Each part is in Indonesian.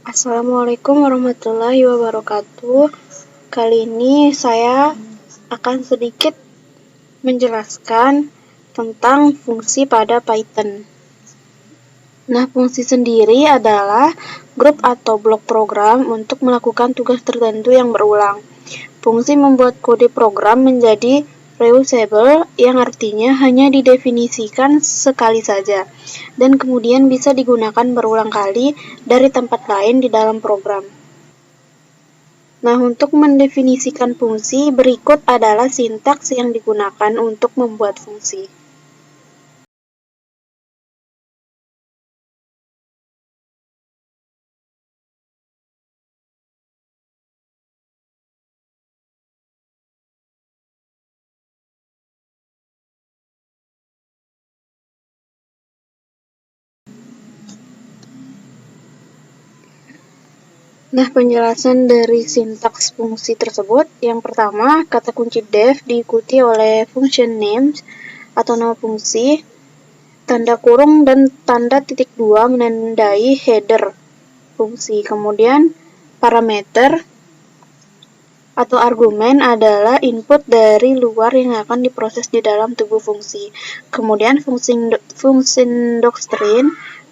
Assalamualaikum warahmatullahi wabarakatuh. Kali ini saya akan sedikit menjelaskan tentang fungsi pada Python. Nah, fungsi sendiri adalah grup atau blok program untuk melakukan tugas tertentu yang berulang. Fungsi membuat kode program menjadi reusable, yang artinya hanya didefinisikan sekali saja, dan kemudian bisa digunakan berulang kali dari tempat lain di dalam program. Nah, untuk mendefinisikan fungsi, berikut adalah sintaks yang digunakan untuk membuat fungsi. Nah, penjelasan dari sintaks fungsi tersebut, yang pertama, kata kunci def diikuti oleh function names atau nama fungsi, tanda kurung dan tanda titik dua menandai header fungsi. Kemudian, parameter atau argumen adalah input dari luar yang akan diproses di dalam tubuh fungsi. Kemudian, fungsi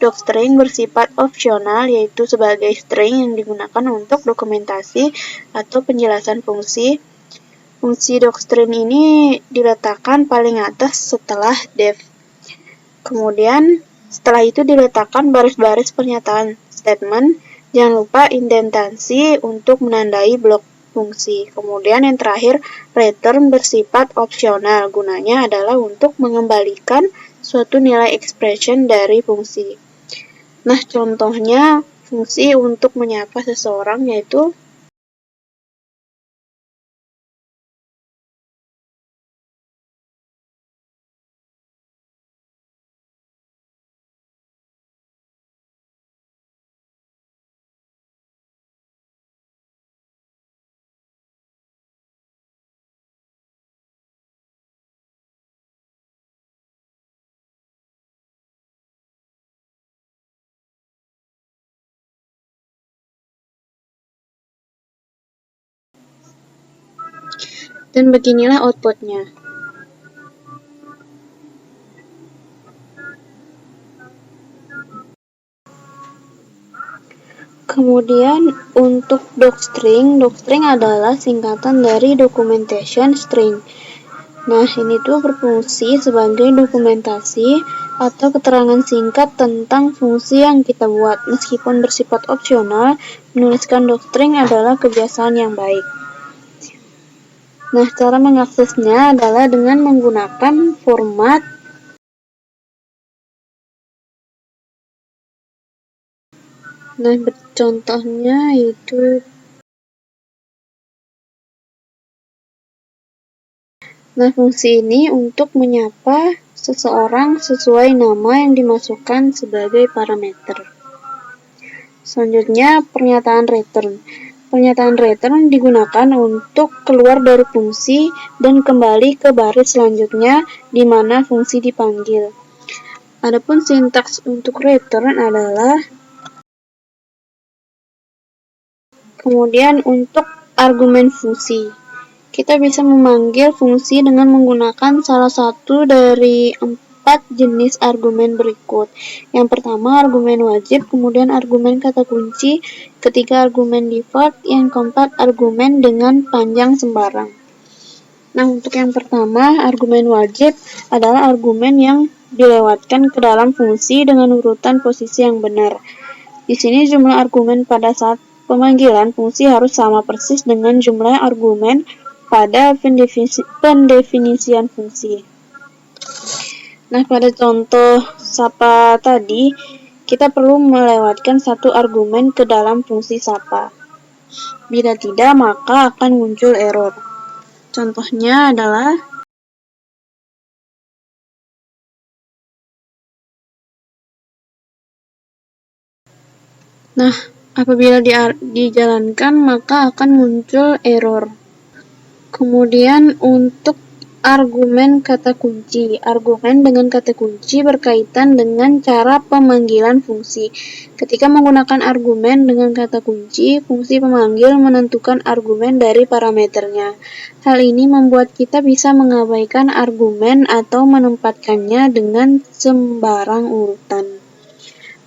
docstring bersifat opsional, yaitu sebagai string yang digunakan untuk dokumentasi atau penjelasan fungsi. Fungsi docstring ini diletakkan paling atas setelah def. Kemudian, setelah itu diletakkan baris-baris pernyataan statement. Jangan lupa indentasi untuk menandai blok fungsi. Kemudian yang terakhir, return bersifat opsional. Gunanya adalah untuk mengembalikan suatu nilai expression dari fungsi. Nah, contohnya fungsi untuk menyapa seseorang yaitu dan beginilah outputnya. Kemudian untuk docstring adalah singkatan dari documentation string. Nah, ini tuh berfungsi sebagai dokumentasi atau keterangan singkat tentang fungsi yang kita buat. Meskipun bersifat opsional, menuliskan docstring adalah kebiasaan yang baik. Nah, cara mengaksesnya adalah dengan menggunakan format contohnya yaitu fungsi ini untuk menyapa seseorang sesuai nama yang dimasukkan sebagai parameter. Selanjutnya, pernyataan return. Pernyataan return digunakan untuk keluar dari fungsi dan kembali ke baris selanjutnya di mana fungsi dipanggil. Adapun sintaks untuk return adalah kemudian untuk argumen fungsi. Kita bisa memanggil fungsi dengan menggunakan salah satu dari 4 jenis argumen berikut. Yang pertama, argumen wajib, kemudian argumen kata kunci, ketiga argumen default, yang keempat argumen dengan panjang sembarang. Nah, untuk yang pertama, argumen wajib adalah argumen yang dilewatkan ke dalam fungsi dengan urutan posisi yang benar. Di sini jumlah argumen pada saat pemanggilan fungsi harus sama persis dengan jumlah argumen pada pendefinisian fungsi. Nah, pada contoh sapa tadi, kita perlu melewatkan satu argumen ke dalam fungsi sapa. Bila tidak, maka akan muncul error. Contohnya adalah apabila dijalankan maka akan muncul error. Kemudian untuk Argumen kata kunci. Argumen dengan kata kunci berkaitan dengan cara pemanggilan fungsi. Ketika menggunakan argumen dengan kata kunci, fungsi pemanggil menentukan argumen dari parameternya. Hal ini membuat kita bisa mengabaikan argumen atau menempatkannya dengan sembarang urutan.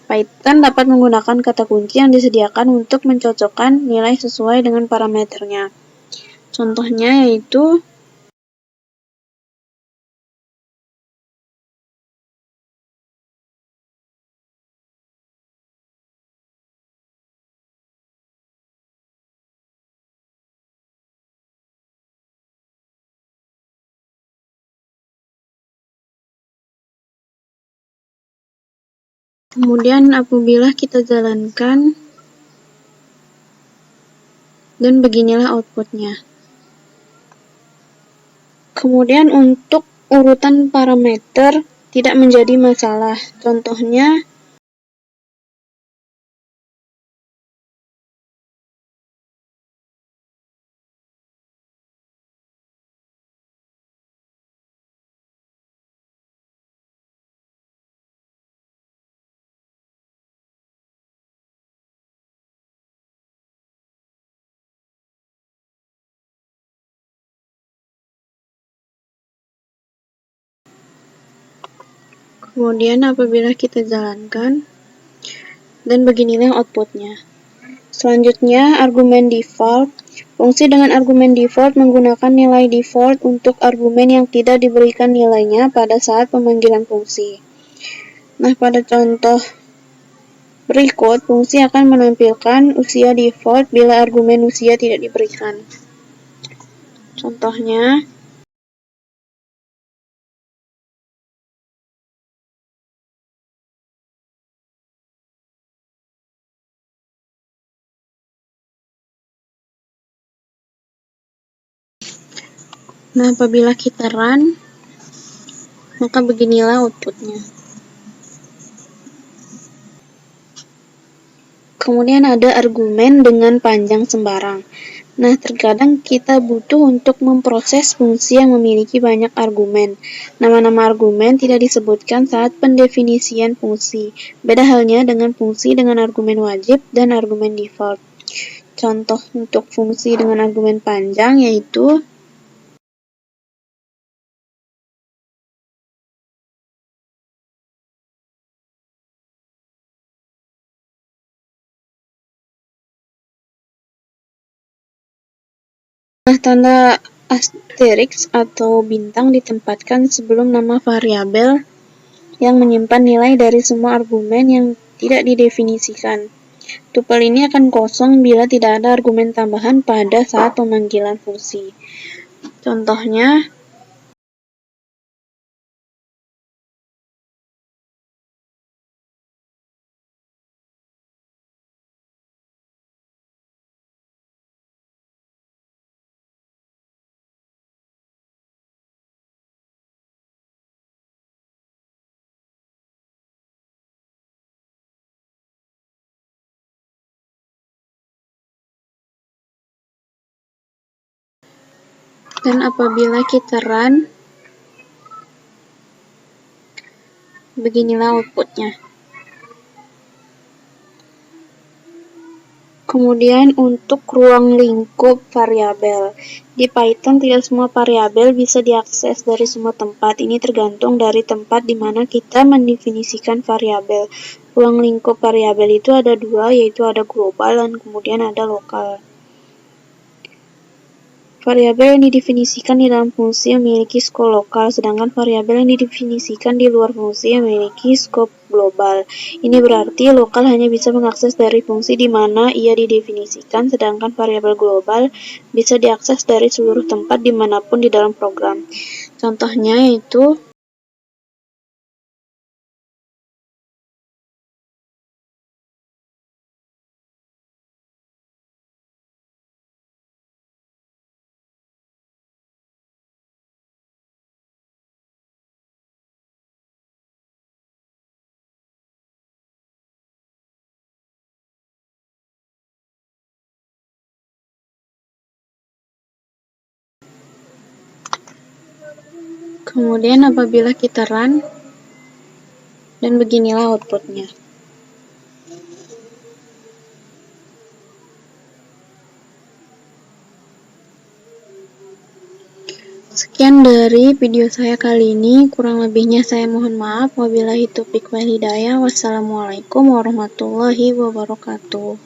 Python dapat menggunakan kata kunci yang disediakan untuk mencocokkan nilai sesuai dengan parameternya. Contohnya yaitu kemudian apabila kita jalankan, dan beginilah outputnya. Kemudian untuk urutan parameter tidak menjadi masalah. Contohnya, kemudian apabila kita jalankan, dan beginilah outputnya. Selanjutnya, argumen default. Fungsi dengan argumen default menggunakan nilai default untuk argumen yang tidak diberikan nilainya pada saat pemanggilan fungsi. Nah, pada contoh berikut, fungsi akan menampilkan usia default bila argumen usia tidak diberikan. Contohnya, nah, apabila kita run, maka beginilah outputnya. Kemudian ada argumen dengan panjang sembarang. Nah, terkadang kita butuh untuk memproses fungsi yang memiliki banyak argumen. Nama-nama argumen tidak disebutkan saat pendefinisian fungsi. Beda halnya dengan fungsi dengan argumen wajib dan argumen default. Contoh untuk fungsi dengan argumen panjang yaitu tanda asterisk atau bintang ditempatkan sebelum nama variabel yang menyimpan nilai dari semua argumen yang tidak didefinisikan. Tupel ini akan kosong bila tidak ada argumen tambahan pada saat pemanggilan fungsi. Contohnya, dan apabila kita run, beginilah outputnya. Kemudian untuk ruang lingkup variabel. Di Python tidak semua variabel bisa diakses dari semua tempat. Ini tergantung dari tempat di mana kita mendefinisikan variabel. Ruang lingkup variabel itu ada dua, yaitu ada global dan kemudian ada lokal. Variabel yang didefinisikan di dalam fungsi memiliki skop lokal, sedangkan variabel yang didefinisikan di luar fungsi memiliki skop global. Ini berarti lokal hanya bisa mengakses dari fungsi di mana ia didefinisikan, sedangkan variabel global bisa diakses dari seluruh tempat dimanapun di dalam program. Contohnya yaitu Kemudian apabila kita run, dan beginilah outputnya. Sekian dari video saya kali ini, kurang lebihnya saya mohon maaf. Wabillahi taufiq wal hidayah. Wassalamualaikum warahmatullahi wabarakatuh.